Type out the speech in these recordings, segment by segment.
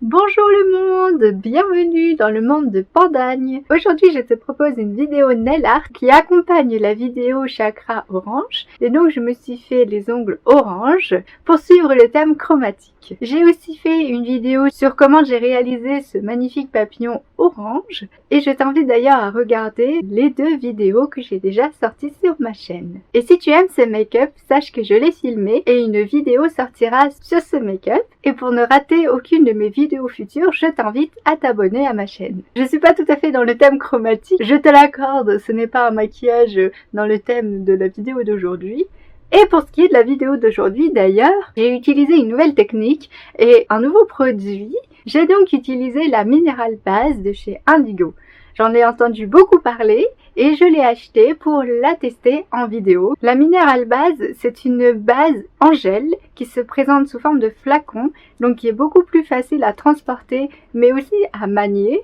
Bonjour le monde, bienvenue dans le monde de Pandagne. Aujourd'hui je te propose une vidéo nail art qui accompagne la vidéo chakra orange et donc je me suis fait les ongles orange pour suivre le thème chromatique. J'ai aussi fait une vidéo sur comment j'ai réalisé ce magnifique papillon orange et je t'invite d'ailleurs à regarder les deux vidéos que j'ai déjà sorties sur ma chaîne. Et si tu aimes ce make-up, sache que je l'ai filmé et une vidéo sortira sur ce make-up et pour ne rater aucune de mes vidéos futures, je t'invite à t'abonner à ma chaîne. Je suis pas tout à fait dans le thème chromatique, je te l'accorde, ce n'est pas un maquillage dans le thème de la vidéo d'aujourd'hui. Et pour ce qui est de la vidéo d'aujourd'hui d'ailleurs, j'ai utilisé une nouvelle technique et un nouveau produit. J'ai donc utilisé la Mineral Base de chez Indigo. J'en ai entendu beaucoup parler et je l'ai acheté pour la tester en vidéo. La Mineral Base, c'est une base en gel qui se présente sous forme de flacon, donc qui est beaucoup plus facile à transporter mais aussi à manier.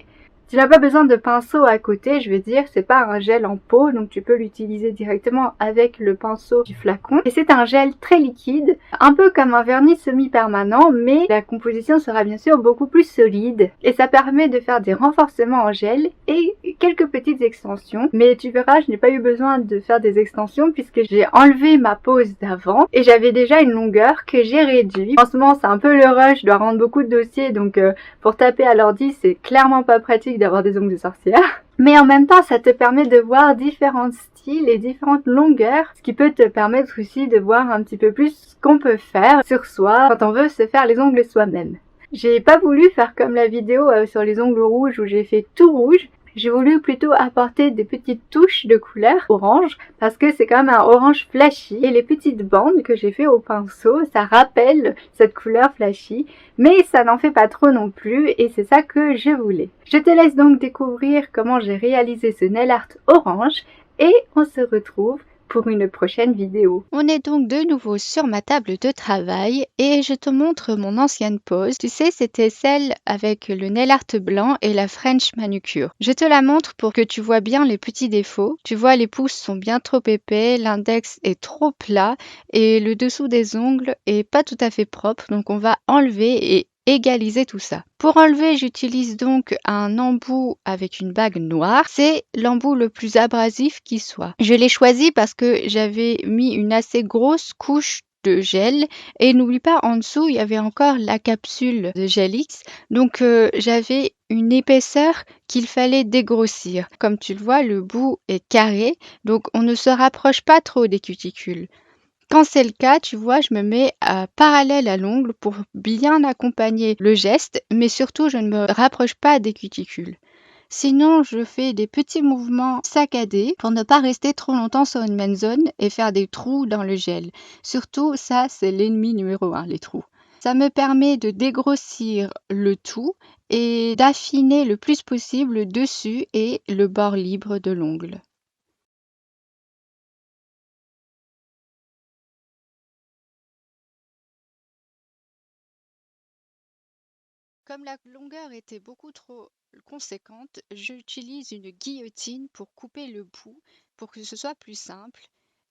Tu n'as pas besoin de pinceau à côté, je veux dire, c'est pas un gel en pot, donc tu peux l'utiliser directement avec le pinceau du flacon. Et c'est un gel très liquide, un peu comme un vernis semi-permanent, mais la composition sera bien sûr beaucoup plus solide. Et ça permet de faire des renforcements en gel et quelques petites extensions. Mais tu verras, je n'ai pas eu besoin de faire des extensions puisque j'ai enlevé ma pose d'avant et j'avais déjà une longueur que j'ai réduite. En ce moment, c'est un peu le rush, je dois rendre beaucoup de dossiers, donc pour taper à l'ordi, c'est clairement pas pratique d'avoir des ongles de sorcière. Mais en même temps, ça te permet de voir différents styles et différentes longueurs, ce qui peut te permettre aussi de voir un petit peu plus ce qu'on peut faire sur soi quand on veut se faire les ongles soi-même. J'ai pas voulu faire comme la vidéo sur les ongles rouges où j'ai fait tout rouge. J'ai voulu plutôt apporter des petites touches de couleur orange parce que c'est quand même un orange flashy et les petites bandes que j'ai fait au pinceau, ça rappelle cette couleur flashy mais ça n'en fait pas trop non plus et c'est ça que je voulais. Je te laisse donc découvrir comment j'ai réalisé ce nail art orange et on se retrouve pour une prochaine vidéo. On est donc de nouveau sur ma table de travail et je te montre mon ancienne pose. Tu sais, c'était celle avec le nail art blanc et la French manucure. Je te la montre pour que tu vois bien les petits défauts. Tu vois, les pouces sont bien trop épais, l'index est trop plat et le dessous des ongles est pas tout à fait propre. Donc on va enlever et égaliser tout ça. Pour enlever, j'utilise donc un embout avec une bague noire. C'est l'embout le plus abrasif qui soit. Je l'ai choisi parce que j'avais mis une assez grosse couche de gel et n'oublie pas, en dessous il y avait encore la capsule de Gel X, donc j'avais une épaisseur qu'il fallait dégrossir. Comme tu le vois, le bout est carré, donc on ne se rapproche pas trop des cuticules. Quand c'est le cas, tu vois, je me mets parallèle à l'ongle pour bien accompagner le geste, mais surtout je ne me rapproche pas des cuticules. Sinon, je fais des petits mouvements saccadés pour ne pas rester trop longtemps sur une même zone et faire des trous dans le gel. Surtout, ça, c'est l'ennemi numéro 1, les trous. Ça me permet de dégrossir le tout et d'affiner le plus possible le dessus et le bord libre de l'ongle. Comme la longueur était beaucoup trop conséquente, j'utilise une guillotine pour couper le bout pour que ce soit plus simple.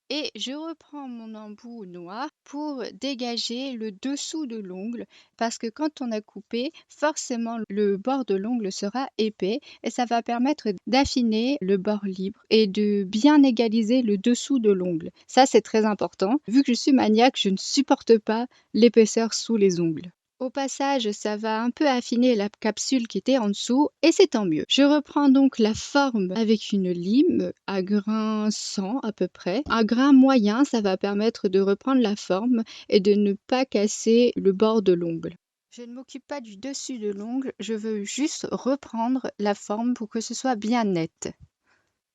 Et je reprends mon embout noir pour dégager le dessous de l'ongle parce que quand on a coupé, forcément le bord de l'ongle sera épais et ça va permettre d'affiner le bord libre et de bien égaliser le dessous de l'ongle. Ça, c'est très important. Vu que je suis maniaque, je ne supporte pas l'épaisseur sous les ongles. Au passage, ça va un peu affiner la capsule qui était en dessous et c'est tant mieux. Je reprends donc la forme avec une lime à grain 100 à peu près. Un grain moyen, ça va permettre de reprendre la forme et de ne pas casser le bord de l'ongle. Je ne m'occupe pas du dessus de l'ongle, je veux juste reprendre la forme pour que ce soit bien net.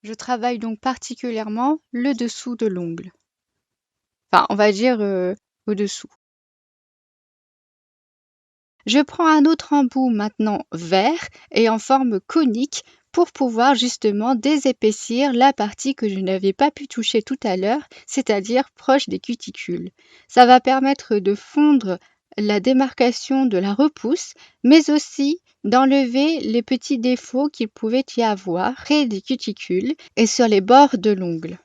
Je travaille donc particulièrement le dessous de l'ongle. Enfin, on va dire au-dessous. Je prends un autre embout maintenant vert et en forme conique pour pouvoir justement désépaissir la partie que je n'avais pas pu toucher tout à l'heure, c'est-à-dire proche des cuticules. Ça va permettre de fondre la démarcation de la repousse, mais aussi d'enlever les petits défauts qu'il pouvait y avoir près des cuticules et sur les bords de l'ongle.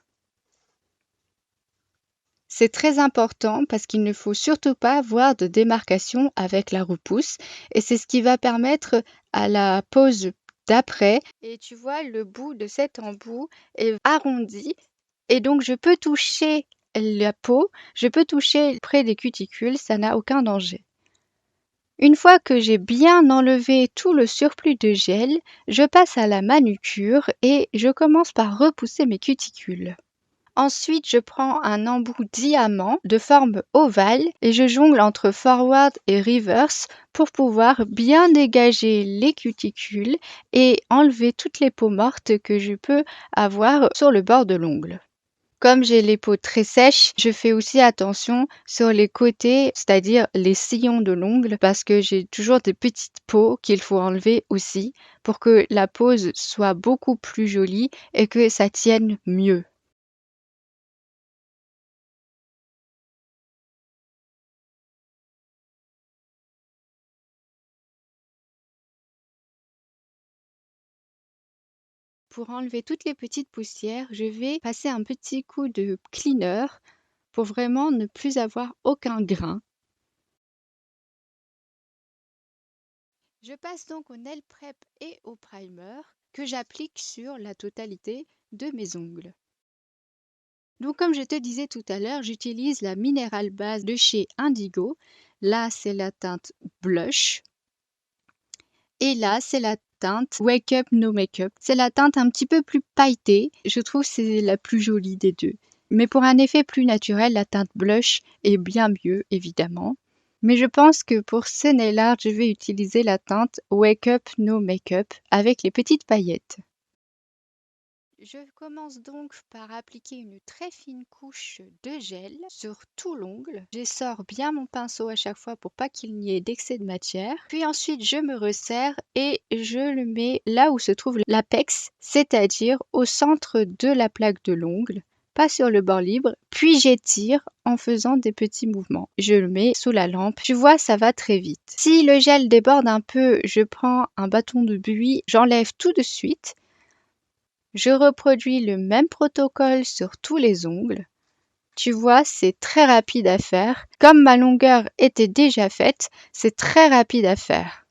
C'est très important parce qu'il ne faut surtout pas avoir de démarcation avec la repousse et c'est ce qui va permettre à la pose d'après. Et tu vois, le bout de cet embout est arrondi et donc je peux toucher la peau, je peux toucher près des cuticules, ça n'a aucun danger. Une fois que j'ai bien enlevé tout le surplus de gel, je passe à la manucure et je commence par repousser mes cuticules. Ensuite, je prends un embout diamant de forme ovale et je jongle entre forward et reverse pour pouvoir bien dégager les cuticules et enlever toutes les peaux mortes que je peux avoir sur le bord de l'ongle. Comme j'ai les peaux très sèches, je fais aussi attention sur les côtés, c'est-à-dire les sillons de l'ongle, parce que j'ai toujours des petites peaux qu'il faut enlever aussi pour que la pose soit beaucoup plus jolie et que ça tienne mieux. Pour enlever toutes les petites poussières, je vais passer un petit coup de cleaner pour vraiment ne plus avoir aucun grain. Je passe donc au nail prep et au primer que j'applique sur la totalité de mes ongles. Donc comme je te disais tout à l'heure, j'utilise la Mineral Base de chez Indigo. Là, c'est la teinte blush. Et là, c'est la teinte Wake Up No Makeup. C'est la teinte un petit peu plus pailletée. Je trouve que c'est la plus jolie des deux. Mais pour un effet plus naturel, la teinte blush est bien mieux, évidemment. Mais je pense que pour ce nail art, je vais utiliser la teinte Wake Up No Makeup avec les petites paillettes. Je commence donc par appliquer une très fine couche de gel sur tout l'ongle. J'essore bien mon pinceau à chaque fois pour pas qu'il n'y ait d'excès de matière. Puis ensuite, je me resserre et je le mets là où se trouve l'apex, c'est-à-dire au centre de la plaque de l'ongle, pas sur le bord libre. Puis j'étire en faisant des petits mouvements. Je le mets sous la lampe. Tu vois, ça va très vite. Si le gel déborde un peu, je prends un bâton de buis, j'enlève tout de suite. Je reproduis le même protocole sur tous les ongles. Tu vois, c'est très rapide à faire. Comme ma longueur était déjà faite, c'est très rapide à faire.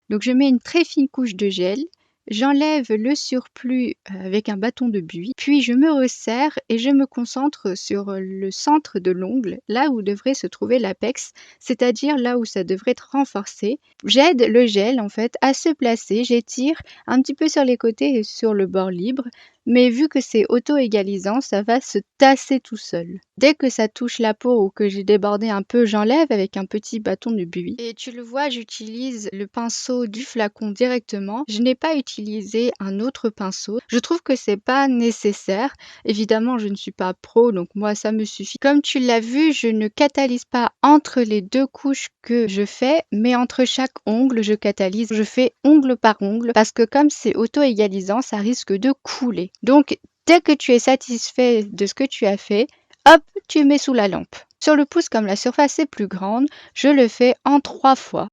Donc je mets une très fine couche de gel. J'enlève le surplus avec un bâton de buis, puis je me resserre et je me concentre sur le centre de l'ongle, là où devrait se trouver l'apex, c'est-à-dire là où ça devrait être renforcé. J'aide le gel en fait à se placer, j'étire un petit peu sur les côtés et sur le bord libre, mais vu que c'est auto-égalisant, ça va se tasser tout seul. Dès que ça touche la peau ou que j'ai débordé un peu, j'enlève avec un petit bâton de buis. Et tu le vois, j'utilise le pinceau du flacon directement. Je n'ai pas utilisé un autre pinceau. Je trouve que c'est pas nécessaire. Évidemment, je ne suis pas pro, donc moi ça me suffit. Comme tu l'as vu, je ne catalyse pas entre les deux couches que je fais, mais entre chaque ongle, je catalyse. Je fais ongle par ongle parce que comme c'est auto-égalisant, ça risque de couler. Donc, dès que tu es satisfait de ce que tu as fait, hop, tu mets sous la lampe. Sur le pouce, comme la surface est plus grande, je le fais en 3 fois.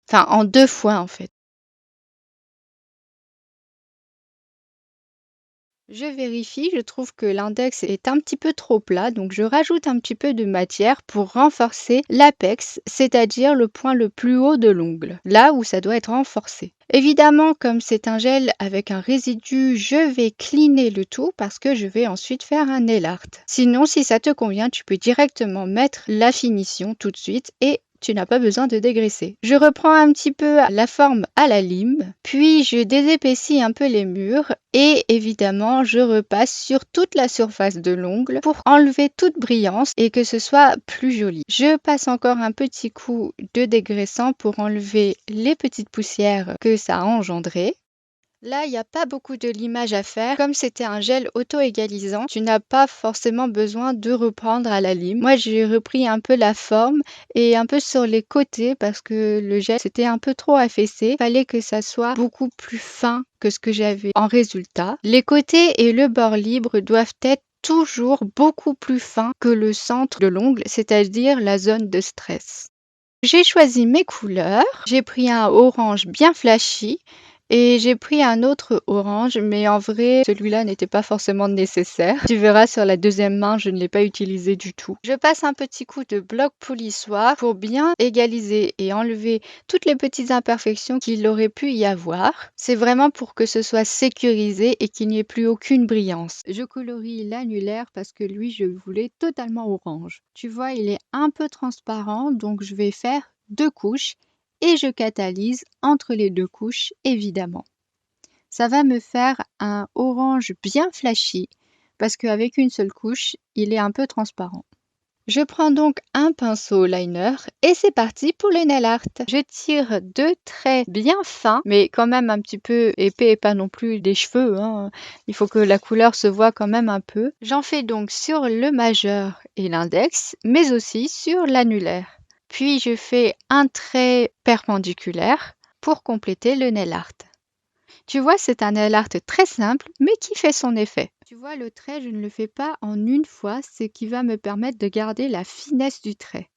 Enfin, en 2 fois en fait. Je vérifie, je trouve que l'index est un petit peu trop plat, donc je rajoute un petit peu de matière pour renforcer l'apex, c'est-à-dire le point le plus haut de l'ongle, là où ça doit être renforcé. Évidemment, comme c'est un gel avec un résidu, je vais cleaner le tout parce que je vais ensuite faire un nail art. Sinon, si ça te convient, tu peux directement mettre la finition tout de suite et tu n'as pas besoin de dégraisser. Je reprends un petit peu la forme à la lime, puis je désépaissis un peu les murs et évidemment je repasse sur toute la surface de l'ongle pour enlever toute brillance et que ce soit plus joli. Je passe encore un petit coup de dégraissant pour enlever les petites poussières que ça a engendrées. Là, il n'y a pas beaucoup de limage à faire. Comme c'était un gel auto-égalisant, tu n'as pas forcément besoin de reprendre à la lime. Moi, j'ai repris un peu la forme et un peu sur les côtés parce que le gel, c'était un peu trop affaissé. Il fallait que ça soit beaucoup plus fin que ce que j'avais en résultat. Les côtés et le bord libre doivent être toujours beaucoup plus fins que le centre de l'ongle, c'est-à-dire la zone de stress. J'ai choisi mes couleurs. J'ai pris un orange bien flashy. Et j'ai pris un autre orange, mais en vrai, celui-là n'était pas forcément nécessaire. Tu verras sur la deuxième main, je ne l'ai pas utilisé du tout. Je passe un petit coup de bloc polissoir pour bien égaliser et enlever toutes les petites imperfections qu'il aurait pu y avoir. C'est vraiment pour que ce soit sécurisé et qu'il n'y ait plus aucune brillance. Je colorie l'annulaire parce que lui, je le voulais totalement orange. Tu vois, il est un peu transparent, donc je vais faire 2 couches et je catalyse entre les 2 couches, évidemment. Ça va me faire un orange bien flashy parce qu'avec une seule couche, il est un peu transparent. Je prends donc un pinceau liner et c'est parti pour le nail art. Je tire 2 traits bien fins, mais quand même un petit peu épais et pas non plus des cheveux, hein. Il faut que la couleur se voit quand même un peu. J'en fais donc sur le majeur et l'index, mais aussi sur l'annulaire. Puis je fais un trait perpendiculaire pour compléter le nail art. Tu vois, c'est un nail art très simple, mais qui fait son effet. Tu vois, le trait, je ne le fais pas en une fois, ce qui va me permettre de garder la finesse du trait.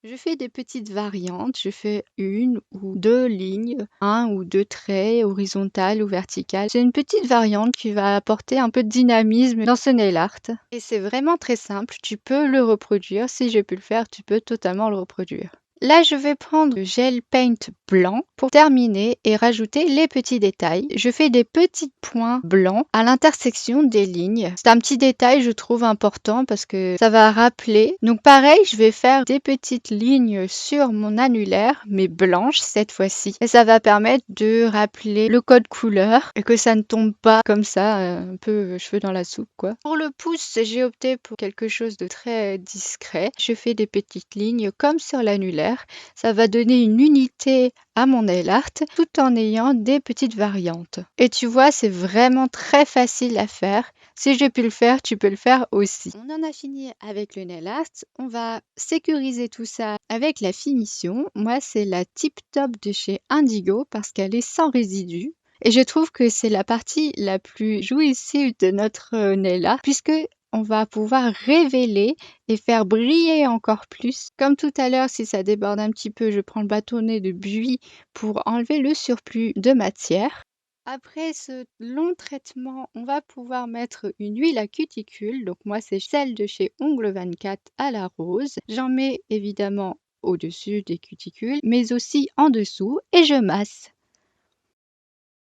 Je fais des petites variantes, je fais 1 ou 2 lignes, 1 ou 2 traits horizontales ou verticales. C'est une petite variante qui va apporter un peu de dynamisme dans ce nail art. Et c'est vraiment très simple, tu peux le reproduire. Si j'ai pu le faire, tu peux totalement le reproduire. Là, je vais prendre le gel paint blanc pour terminer et rajouter les petits détails. Je fais des petits points blancs à l'intersection des lignes. C'est un petit détail, je trouve important parce que ça va rappeler. Donc pareil, je vais faire des petites lignes sur mon annulaire, mais blanches cette fois-ci. Et ça va permettre de rappeler le code couleur et que ça ne tombe pas comme ça, un peu cheveux dans la soupe, quoi. Pour le pouce, j'ai opté pour quelque chose de très discret. Je fais des petites lignes comme sur l'annulaire. Ça va donner une unité à mon nail art tout en ayant des petites variantes. Et tu vois, c'est vraiment très facile à faire. Si j'ai pu le faire, tu peux le faire aussi. On en a fini avec le nail art. On va sécuriser tout ça avec la finition. Moi, c'est la Tip Top de chez Indigo parce qu'elle est sans résidus. Et je trouve que c'est la partie la plus jouissive de notre nail art puisque on va pouvoir révéler et faire briller encore plus. Comme tout à l'heure, si ça déborde un petit peu, je prends le bâtonnet de buis pour enlever le surplus de matière. Après ce long traitement, on va pouvoir mettre une huile à cuticule. Donc moi, c'est celle de chez Ongle 24 à la rose. J'en mets évidemment au-dessus des cuticules, mais aussi en dessous et je masse.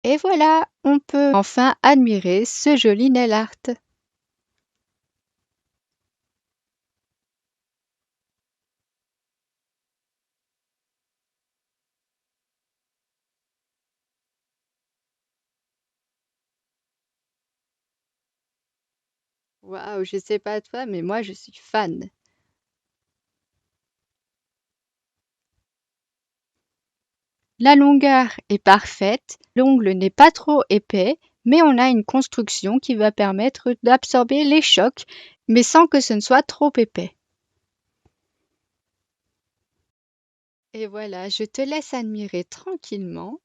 Et voilà, on peut enfin admirer ce joli nail art. Waouh, je sais pas toi, mais moi je suis fan. La longueur est parfaite, l'ongle n'est pas trop épais, mais on a une construction qui va permettre d'absorber les chocs, mais sans que ce ne soit trop épais. Et voilà, je te laisse admirer tranquillement.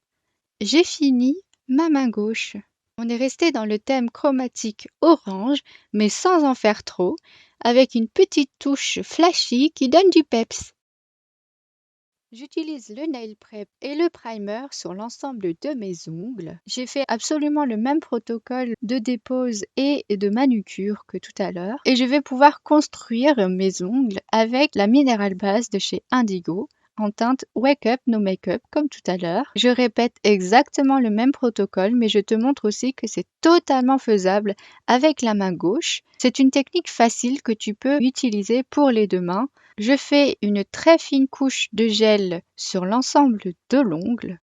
J'ai fini ma main gauche. On est resté dans le thème chromatique orange, mais sans en faire trop, avec une petite touche flashy qui donne du peps. J'utilise le nail prep et le primer sur l'ensemble de mes ongles. J'ai fait absolument le même protocole de dépose et de manucure que tout à l'heure. Et je vais pouvoir construire mes ongles avec la Mineral Base de chez Indigo en teinte Wake Up No Makeup comme tout à l'heure. Je répète exactement le même protocole, mais je te montre aussi que c'est totalement faisable avec la main gauche. C'est une technique facile que tu peux utiliser pour les deux mains. Je fais une très fine couche de gel sur l'ensemble de l'ongle.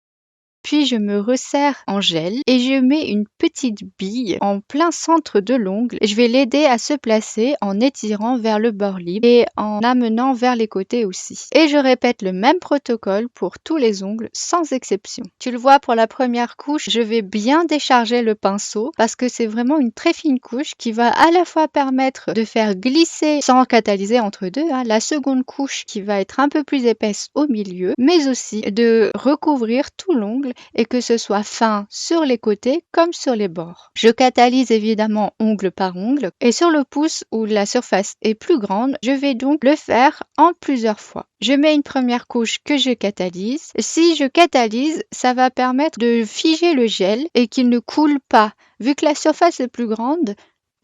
Puis je me resserre en gel et je mets une petite bille en plein centre de l'ongle. Je vais l'aider à se placer en étirant vers le bord libre et en amenant vers les côtés aussi. Et je répète le même protocole pour tous les ongles sans exception. Tu le vois, pour la première couche, je vais bien décharger le pinceau parce que c'est vraiment une très fine couche qui va à la fois permettre de faire glisser sans catalyser entre deux, la seconde couche qui va être un peu plus épaisse au milieu, mais aussi de recouvrir tout l'ongle l'ongle et que ce soit fin sur les côtés comme sur les bords. Je catalyse évidemment ongle par ongle et sur le pouce où la surface est plus grande, je vais donc le faire en plusieurs fois. Je mets une première couche que je catalyse. Si je catalyse, ça va permettre de figer le gel et qu'il ne coule pas. Vu que la surface est plus grande,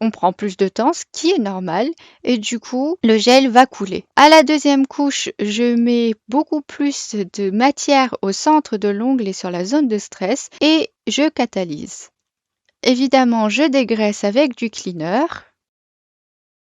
on prend plus de temps, ce qui est normal, et du coup, le gel va couler. À la deuxième couche, je mets beaucoup plus de matière au centre de l'ongle et sur la zone de stress, et je catalyse. Évidemment, je dégraisse avec du cleaner.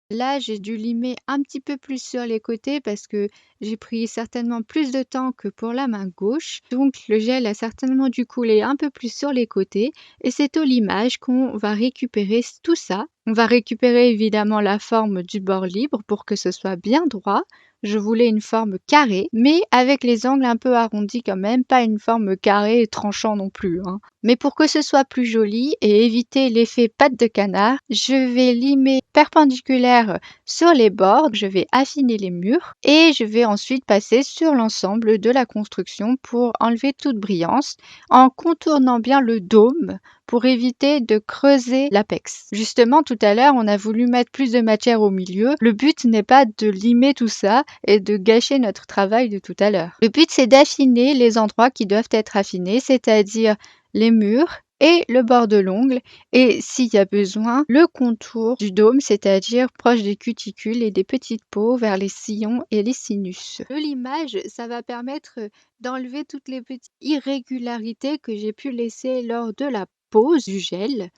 Là, j'ai dû limer un petit peu plus sur les côtés parce que j'ai pris certainement plus de temps que pour la main gauche. Donc, le gel a certainement dû couler un peu plus sur les côtés. Et c'est au limage qu'on va récupérer tout ça. On va récupérer évidemment la forme du bord libre pour que ce soit bien droit. Je voulais une forme carrée, mais avec les angles un peu arrondis quand même, pas une forme carrée et tranchant non plus, hein. Mais pour que ce soit plus joli et éviter l'effet patte de canard, je vais limer perpendiculaire sur les bords, je vais affiner les murs et je vais ensuite passer sur l'ensemble de la construction pour enlever toute brillance en contournant bien le dôme pour éviter de creuser l'apex. Justement, tout à l'heure, on a voulu mettre plus de matière au milieu. Le but n'est pas de limer tout ça et de gâcher notre travail de tout à l'heure. Le but, c'est d'affiner les endroits qui doivent être affinés, c'est-à-dire les murs et le bord de l'ongle et s'il y a besoin, le contour du dôme, c'est-à-dire proche des cuticules et des petites peaux vers les sillons et les sinus. Le limage, ça va permettre d'enlever toutes les petites irrégularités que j'ai pu laisser lors de la pose du gel.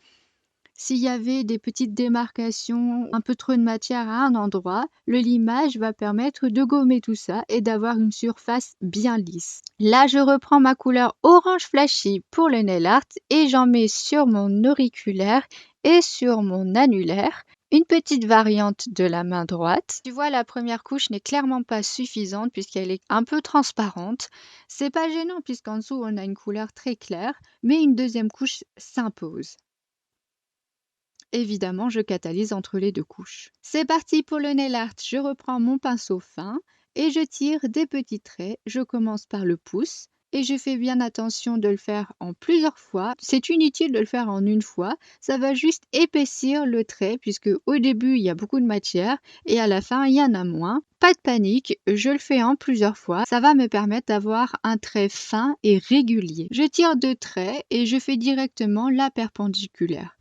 S'il y avait des petites démarcations, un peu trop de matière à un endroit, le limage va permettre de gommer tout ça et d'avoir une surface bien lisse. Là, je reprends ma couleur orange flashy pour le nail art et j'en mets sur mon auriculaire et sur mon annulaire. Une petite variante de la main droite. Tu vois, la première couche n'est clairement pas suffisante puisqu'elle est un peu transparente. C'est pas gênant puisqu'en dessous on a une couleur très claire, mais une deuxième couche s'impose. Évidemment, je catalyse entre les deux couches. C'est parti pour le nail art. Je reprends mon pinceau fin et je tire des petits traits. Je commence par le pouce et je fais bien attention de le faire en plusieurs fois. C'est inutile de le faire en une fois. Ça va juste épaissir le trait puisque au début, il y a beaucoup de matière et à la fin, il y en a moins. Pas de panique, je le fais en plusieurs fois. Ça va me permettre d'avoir un trait fin et régulier. Je tire 2 traits et je fais directement la perpendiculaire.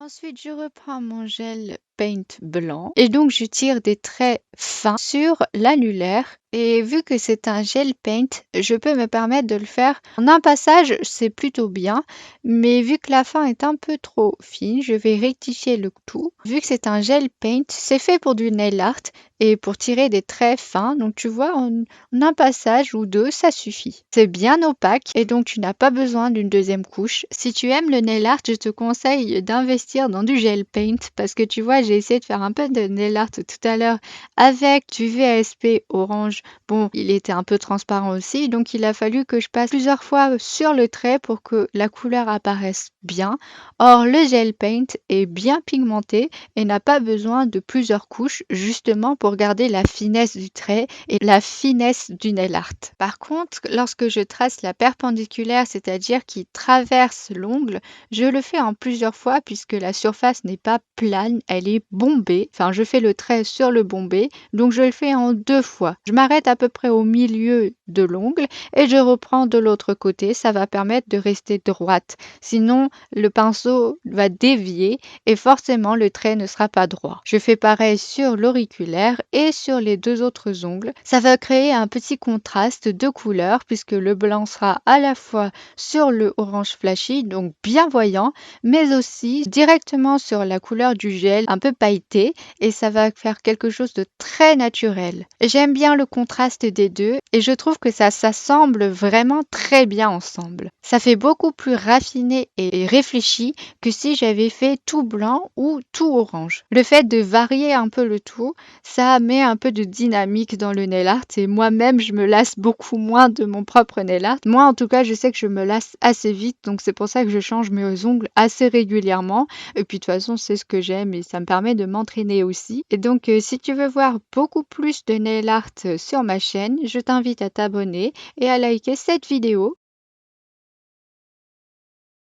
Ensuite, je reprends mon gel paint blanc et donc je tire des traits fins sur l'annulaire. Et vu que c'est un gel paint, je peux me permettre de le faire en un passage, c'est plutôt bien. Mais vu que la fin est un peu trop fine, je vais rectifier le tout. Vu que c'est un gel paint, c'est fait pour du nail art et pour tirer des traits fins. Donc tu vois, en un passage ou deux, ça suffit. C'est bien opaque et donc tu n'as pas besoin d'une deuxième couche. Si tu aimes le nail art, je te conseille d'investir dans du gel paint parce que tu vois, j'ai essayé de faire un peu de nail art tout à l'heure avec du VASP orange. Bon, il était un peu transparent aussi, donc il a fallu que je passe plusieurs fois sur le trait pour que la couleur apparaisse bien. Or, le gel paint est bien pigmenté et n'a pas besoin de plusieurs couches, justement pour garder la finesse du trait et la finesse du nail art. Par contre, lorsque je trace la perpendiculaire, c'est-à-dire qui traverse l'ongle, je le fais en plusieurs fois puisque la surface n'est pas plane, elle est bombée. Enfin, je fais le trait sur le bombé, donc je le fais en 2 fois. Je m'arrête à peu près au milieu de l'ongle et je reprends de l'autre côté. Ça va permettre de rester droite. Sinon, le pinceau va dévier et forcément le trait ne sera pas droit. Je fais pareil sur l'auriculaire et sur les 2 autres ongles. Ça va créer un petit contraste de couleurs puisque le blanc sera à la fois sur le orange flashy, donc bien voyant, mais aussi directement sur la couleur du gel, un peu pailleté, et ça va faire quelque chose de très naturel. J'aime bien le contraste des deux et je trouve que ça s'assemble vraiment très bien ensemble. Ça fait beaucoup plus raffiné et réfléchi que si j'avais fait tout blanc ou tout orange. Le fait de varier un peu le tout, ça met un peu de dynamique dans le nail art et moi-même je me lasse beaucoup moins de mon propre nail art. Moi en tout cas je sais que je me lasse assez vite donc c'est pour ça que je change mes ongles assez régulièrement et puis de toute façon c'est ce que j'aime et ça me permet permet de m'entraîner aussi. Et donc, si tu veux voir beaucoup plus de nail art sur ma chaîne, je t'invite à t'abonner et à liker cette vidéo.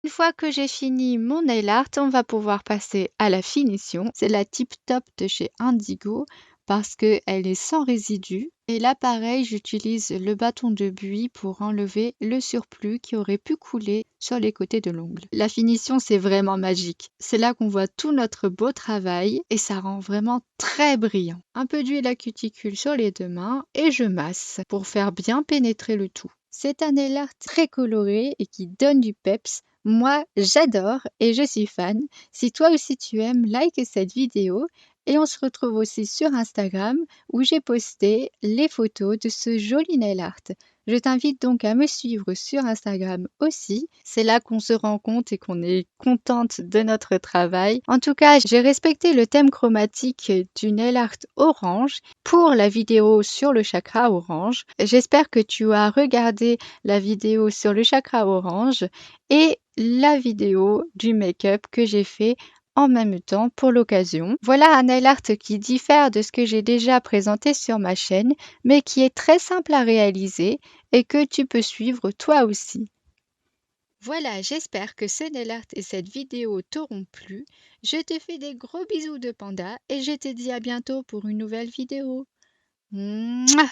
Une fois que j'ai fini mon nail art, on va pouvoir passer à la finition. C'est la Tip Top de chez Indigo parce qu'elle est sans résidus. Et là, pareil, j'utilise le bâton de buis pour enlever le surplus qui aurait pu couler sur les côtés de l'ongle. La finition, c'est vraiment magique. C'est là qu'on voit tout notre beau travail et ça rend vraiment très brillant. Un peu d'huile à cuticule sur les deux mains et je masse pour faire bien pénétrer le tout. C'est un nail art très coloré et qui donne du peps. Moi, j'adore et je suis fan. Si toi aussi tu aimes, like cette vidéo et on se retrouve aussi sur Instagram où j'ai posté les photos de ce joli nail art. Je t'invite donc à me suivre sur Instagram aussi. C'est là qu'on se rend compte et qu'on est contente de notre travail. En tout cas, j'ai respecté le thème chromatique du nail art orange pour la vidéo sur le chakra orange. J'espère que tu as regardé la vidéo sur le chakra orange et la vidéo du make-up que j'ai fait en même temps pour l'occasion. Voilà un nail art qui diffère de ce que j'ai déjà présenté sur ma chaîne, mais qui est très simple à réaliser et que tu peux suivre toi aussi. Voilà, j'espère que ce nail art et cette vidéo t'auront plu. Je te fais des gros bisous de panda et je te dis à bientôt pour une nouvelle vidéo. Mouah.